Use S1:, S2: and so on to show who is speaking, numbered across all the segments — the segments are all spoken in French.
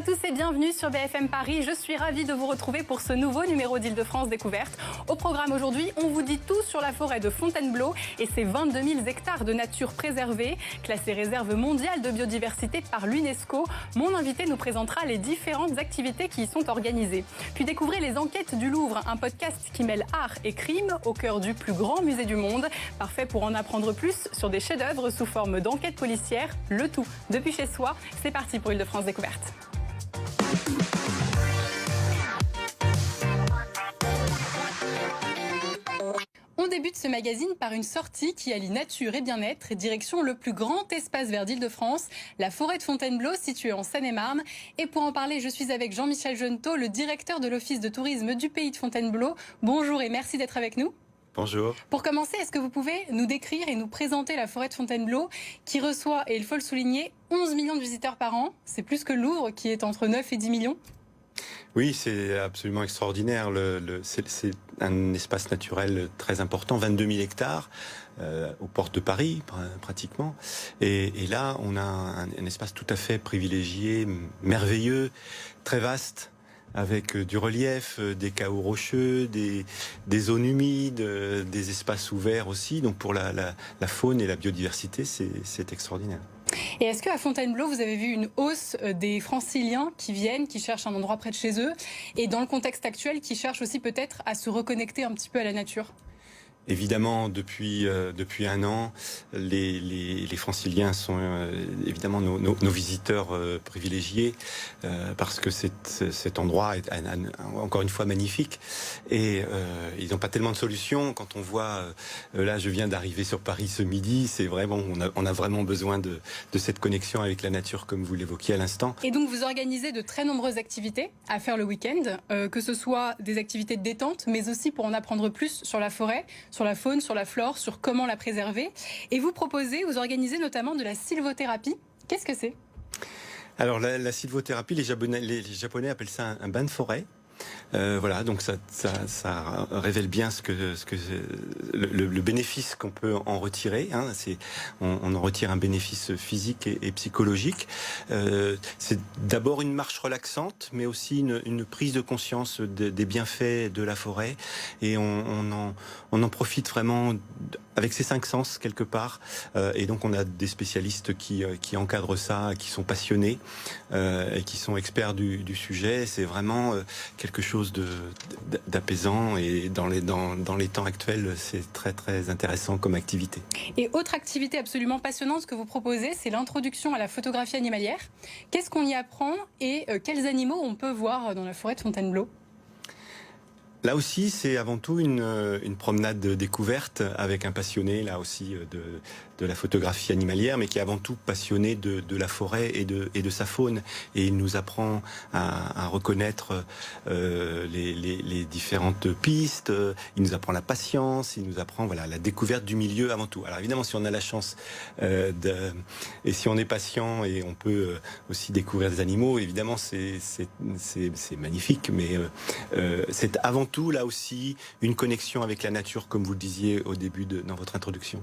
S1: à tous et bienvenue sur BFM Paris. Je suis ravie de vous retrouver pour ce nouveau numéro d'Île-de-France Découverte. Au programme aujourd'hui, on vous dit tout sur la forêt de Fontainebleau et ses 22 000 hectares de nature préservée, classée réserve mondiale de biodiversité par l'UNESCO. Mon invité nous présentera les différentes activités qui y sont organisées. Puis découvrez les enquêtes du Louvre, un podcast qui mêle art et crime au cœur du plus grand musée du monde. Parfait pour en apprendre plus sur des chefs-d'œuvre sous forme d'enquête policière. Le tout depuis chez soi. C'est parti pour Île-de-France Découverte. On débute ce magazine par une sortie qui allie nature et bien-être, direction le plus grand espace vert d'Île-de-France, la forêt de Fontainebleau, située en Seine-et-Marne. Et pour en parler, je suis avec Jean-Michel Gentot, le directeur de l'Office de tourisme du pays de Fontainebleau. Bonjour et merci d'être avec nous.
S2: Bonjour.
S1: Pour commencer, est-ce que vous pouvez nous décrire et nous présenter la forêt de Fontainebleau qui reçoit, et il faut le souligner, 11 millions de visiteurs par an. C'est plus que le Louvre qui est entre 9 et 10 millions.
S2: Oui, c'est absolument extraordinaire. C'est un espace naturel très important, 22 000 hectares aux portes de Paris, pratiquement. Et là, on a un espace tout à fait privilégié, merveilleux, très vaste, avec du relief, des chaos rocheux, des zones humides, des espaces ouverts aussi. Donc pour la faune et la biodiversité, c'est extraordinaire.
S1: Et est-ce qu'à Fontainebleau, vous avez vu une hausse des franciliens qui viennent, qui cherchent un endroit près de chez eux, et dans le contexte actuel, qui cherchent aussi peut-être à se reconnecter un petit peu à la nature ?
S2: Évidemment, depuis un an, les franciliens sont évidemment nos visiteurs privilégiés parce que cet endroit est encore une fois magnifique et ils n'ont pas tellement de solutions. Quand on voit, là je viens d'arriver sur Paris ce midi, c'est vraiment, on a vraiment besoin de cette connexion avec la nature comme vous l'évoquiez à l'instant.
S1: Et donc vous organisez de très nombreuses activités à faire le week-end, que ce soit des activités de détente, mais aussi pour en apprendre plus sur la forêt, sur la faune, sur la flore, sur comment la préserver. Et vous organisez notamment de la sylvothérapie. Qu'est-ce que c'est ?
S2: Alors la sylvothérapie, les Japonais appellent ça un bain de forêt. Voilà, donc ça révèle bien le bénéfice qu'on peut en retirer. Hein, on en retire un bénéfice physique et psychologique. C'est d'abord une marche relaxante, mais aussi une prise de conscience des bienfaits de la forêt. Et on en profite vraiment avec ses 5 sens quelque part. Et donc on a des spécialistes qui encadrent ça, qui sont passionnés et qui sont experts du sujet. C'est vraiment quelque chose d'apaisant et dans les temps actuels, c'est très très intéressant comme activité.
S1: Et autre activité absolument passionnante que vous proposez, c'est l'introduction à la photographie animalière. Qu'est-ce qu'on y apprend et quels animaux on peut voir dans la forêt de Fontainebleau ?
S2: Là aussi, c'est avant tout une promenade de découverte avec un passionné, là aussi, de la photographie animalière, mais qui est avant tout passionné de la forêt et de sa faune. Et il nous apprend à reconnaître les différentes pistes, il nous apprend la patience, il nous apprend la découverte du milieu avant tout. Alors évidemment, si on a la chance et si on est patient et on peut aussi découvrir des animaux, évidemment, c'est magnifique, mais c'est avant tout, là aussi, une connexion avec la nature, comme vous le disiez au début dans votre introduction.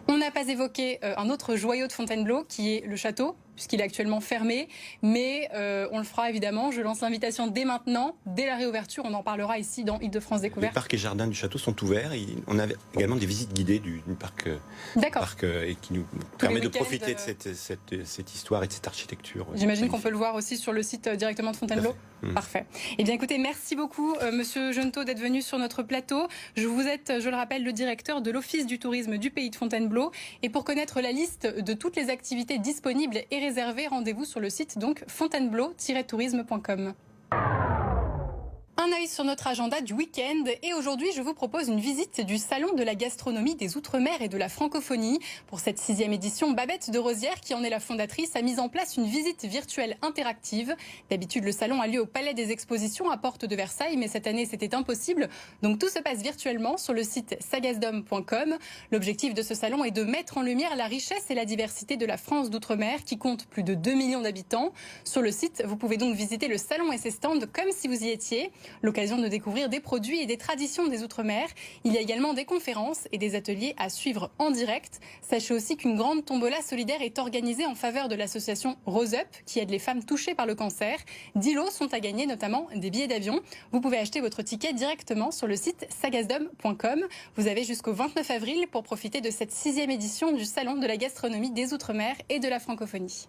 S1: On n'a pas évoqué un autre joyau de Fontainebleau, qui est le château, puisqu'il est actuellement fermé, mais on le fera évidemment. Je lance l'invitation dès maintenant, dès la réouverture, on en parlera ici dans Île-de-France Découverte.
S2: Les parcs et jardins du château sont ouverts, on a également des visites guidées du parc, et qui nous permet de profiter de cette histoire et de cette architecture.
S1: J'imagine qu'on peut le voir aussi sur le site directement de Fontainebleau. Parfait. Eh bien écoutez, merci beaucoup Monsieur Gentot d'être venu sur notre plateau. Vous êtes, je le rappelle, le directeur de l'Office du tourisme du pays de Fontainebleau. Et pour connaître la liste de toutes les activités disponibles et réservées, rendez-vous sur le site donc fontainebleau-tourisme.com. Un œil sur notre agenda du week-end et aujourd'hui je vous propose une visite du Salon de la gastronomie des Outre-mer et de la francophonie. Pour cette 6e édition, Babette de Rosière, qui en est la fondatrice, a mis en place une visite virtuelle interactive. D'habitude, le salon a lieu au Palais des Expositions à Porte de Versailles, mais cette année c'était impossible. Donc tout se passe virtuellement sur le site sagasdom.com. L'objectif de ce salon est de mettre en lumière la richesse et la diversité de la France d'Outre-mer qui compte plus de 2 millions d'habitants. Sur le site, vous pouvez donc visiter le salon et ses stands comme si vous y étiez. L'occasion de découvrir des produits et des traditions des Outre-mer. Il y a également des conférences et des ateliers à suivre en direct. Sachez aussi qu'une grande tombola solidaire est organisée en faveur de l'association Rose Up qui aide les femmes touchées par le cancer. 10 lots sont à gagner, notamment des billets d'avion. Vous pouvez acheter votre ticket directement sur le site sagasdom.com. Vous avez jusqu'au 29 avril pour profiter de cette 6e édition du Salon de la gastronomie des Outre-mer et de la francophonie.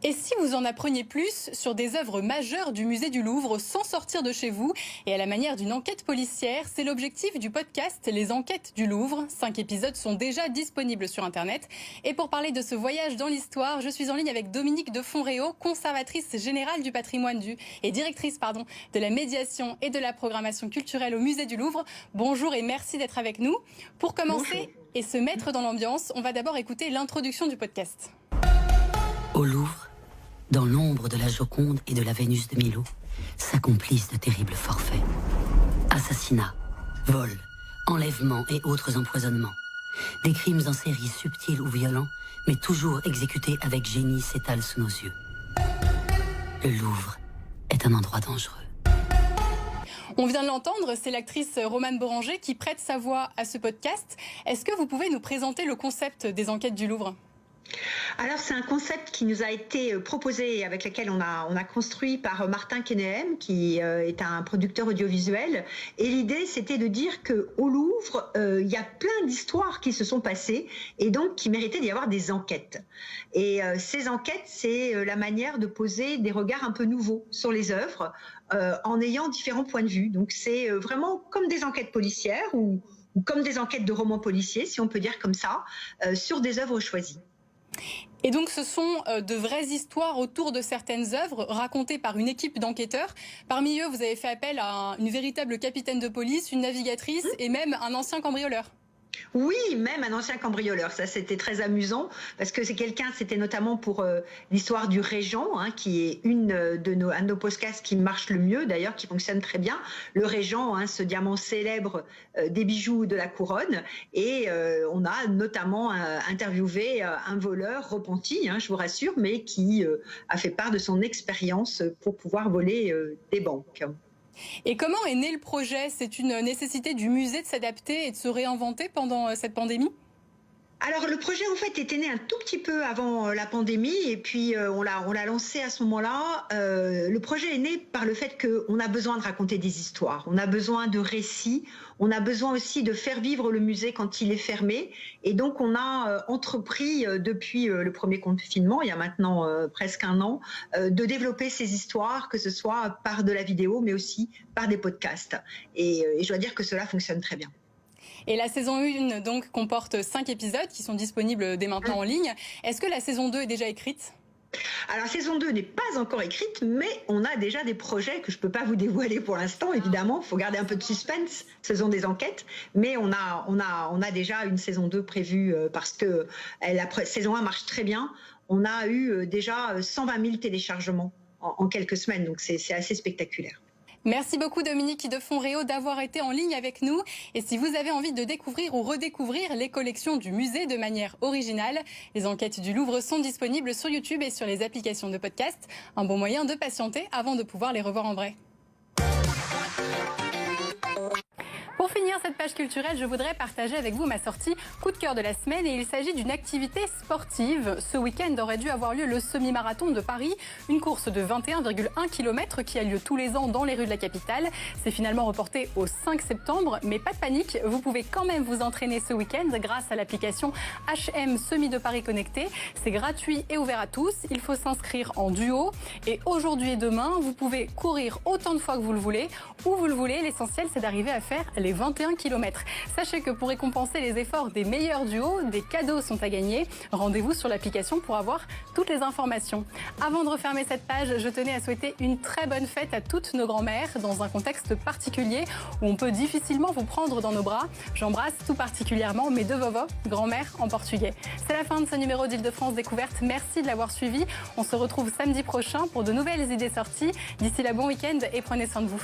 S1: Et si vous en appreniez plus sur des œuvres majeures du musée du Louvre sans sortir de chez vous et à la manière d'une enquête policière, c'est l'objectif du podcast Les Enquêtes du Louvre. 5 épisodes sont déjà disponibles sur Internet. Et pour parler de ce voyage dans l'histoire, je suis en ligne avec Dominique de Fonréau, conservatrice générale du patrimoine et directrice de la médiation et de la programmation culturelle au musée du Louvre. Bonjour et merci d'être avec nous. Pour commencer et se mettre dans l'ambiance, on va d'abord écouter l'introduction du podcast.
S3: Au Louvre, dans l'ombre de la Joconde et de la Vénus de Milo, s'accomplissent de terribles forfaits. Assassinats, vols, enlèvements et autres empoisonnements. Des crimes en série subtils ou violents, mais toujours exécutés avec génie s'étalent sous nos yeux. Le Louvre est un endroit dangereux.
S1: On vient de l'entendre, c'est l'actrice Romane Boranger qui prête sa voix à ce podcast. Est-ce que vous pouvez nous présenter le concept des Enquêtes du Louvre ?
S4: Alors c'est un concept qui nous a été proposé, avec lequel on a construit par Martin Kenehem, qui est un producteur audiovisuel. Et l'idée, c'était de dire qu'au Louvre, il y a plein d'histoires qui se sont passées et donc qui méritaient d'y avoir des enquêtes. Et ces enquêtes, c'est la manière de poser des regards un peu nouveaux sur les œuvres en ayant différents points de vue. Donc c'est vraiment comme des enquêtes policières ou comme des enquêtes de romans policiers, si on peut dire comme ça, sur des œuvres choisies.
S1: Et donc ce sont de vraies histoires autour de certaines œuvres racontées par une équipe d'enquêteurs. Parmi eux, vous avez fait appel à une véritable capitaine de police, une navigatrice et même un ancien cambrioleur.
S4: Oui, même un ancien cambrioleur. Ça, c'était très amusant parce que c'était notamment pour l'histoire du Régent, qui est un de nos podcasts qui marche le mieux, d'ailleurs, qui fonctionne très bien. Le Régent, ce diamant célèbre des bijoux de la couronne. Et on a notamment interviewé un voleur repenti, je vous rassure, mais qui a fait part de son expérience pour pouvoir voler des banques.
S1: Et comment est né le projet ? C'est une nécessité du musée de s'adapter et de se réinventer pendant cette pandémie ?
S4: Alors le projet en fait était né un tout petit peu avant la pandémie et puis on l'a lancé à ce moment-là. Le projet est né par le fait qu'on a besoin de raconter des histoires, on a besoin de récits, on a besoin aussi de faire vivre le musée quand il est fermé. Et donc on a entrepris depuis le premier confinement, il y a maintenant presque un an, de développer ces histoires, que ce soit par de la vidéo mais aussi par des podcasts. Et je dois dire que cela fonctionne très bien.
S1: Et la saison 1 donc comporte 5 épisodes qui sont disponibles dès maintenant en ligne. Est-ce que la saison 2 est déjà écrite ?
S4: Alors la saison 2 n'est pas encore écrite, mais on a déjà des projets que je ne peux pas vous dévoiler pour l'instant, évidemment. Il faut garder un peu de suspense, ce sont des enquêtes. Mais on a déjà une saison 2 prévue parce que la saison 1 marche très bien. On a eu déjà 120 000 téléchargements en quelques semaines, donc c'est assez spectaculaire.
S1: Merci beaucoup Dominique de Fonréau d'avoir été en ligne avec nous. Et si vous avez envie de découvrir ou redécouvrir les collections du musée de manière originale, les enquêtes du Louvre sont disponibles sur YouTube et sur les applications de podcast. Un bon moyen de patienter avant de pouvoir les revoir en vrai. Pour finir cette page culturelle, je voudrais partager avec vous ma sortie coup de cœur de la semaine et il s'agit d'une activité sportive. Ce week-end aurait dû avoir lieu le semi-marathon de Paris, une course de 21,1 km qui a lieu tous les ans dans les rues de la capitale. C'est finalement reporté au 5 septembre, mais pas de panique, vous pouvez quand même vous entraîner ce week-end grâce à l'application HM Semi de Paris Connecté. C'est gratuit et ouvert à tous, il faut s'inscrire en duo et aujourd'hui et demain, vous pouvez courir autant de fois que vous le voulez, où vous le voulez, l'essentiel c'est d'arriver à faire les 21 km. Sachez que pour récompenser les efforts des meilleurs duos, des cadeaux sont à gagner. Rendez-vous sur l'application pour avoir toutes les informations. Avant de refermer cette page, je tenais à souhaiter une très bonne fête à toutes nos grand-mères dans un contexte particulier où on peut difficilement vous prendre dans nos bras. J'embrasse tout particulièrement mes deux vovos, grand-mère en portugais. C'est la fin de ce numéro d'Île-de-France Découverte. Merci de l'avoir suivi. On se retrouve samedi prochain pour de nouvelles idées sorties. D'ici là, bon week-end et prenez soin de vous.